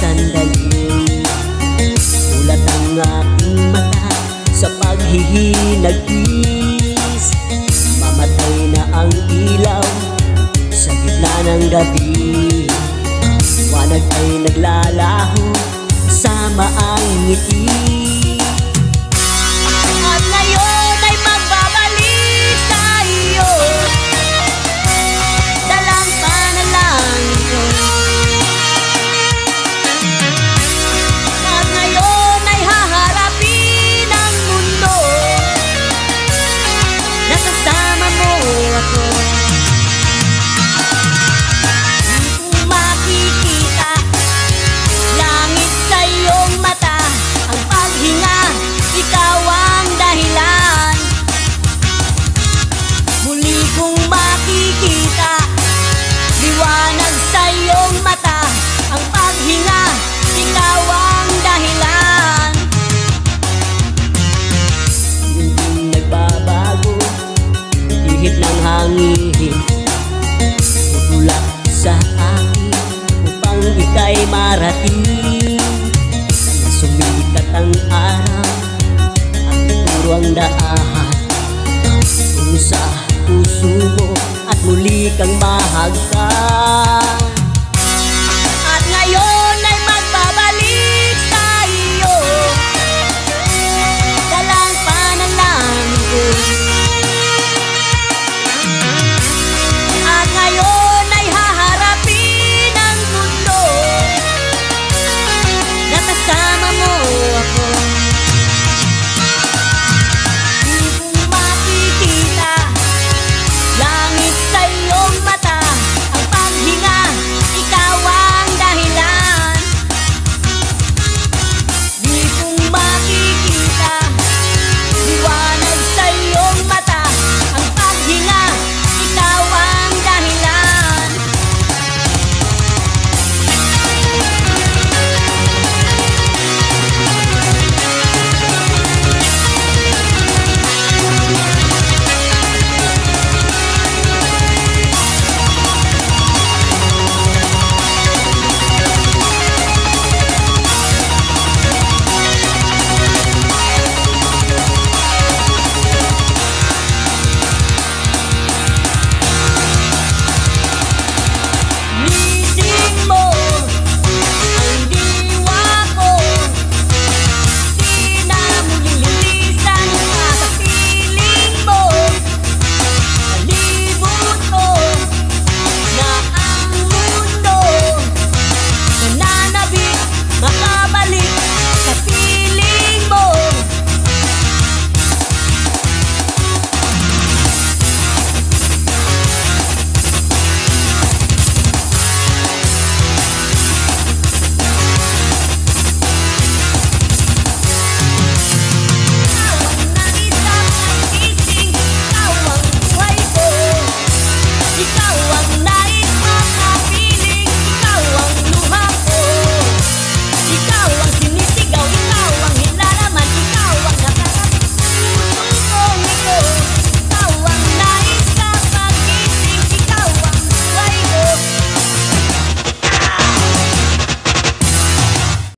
sandali. Ulat ang aking mata sa paghihinagis. Mamatay na ang ilaw sa gitna ng gabi. Wanag ay naglalaho kasama ang ngiti. At ngayon ay magbabalik sa iyo, dalang panalangin ko. At ngayon ay haharapin ang mundo, nakasama mo ako. Kung makikita langit sa iyong mata, ang paghinga, ikaw ang dahilan. Muli kong makikita liwanag sa iyong mata, ang paghinga, ikaw ang dahilan. Hindi nagbabago, ihip ng hangin, tutulak sa akin upang ika'y marating. Na sumikat ang araw at ituro ang daan kung sa puso mo at muli kang mahagkan.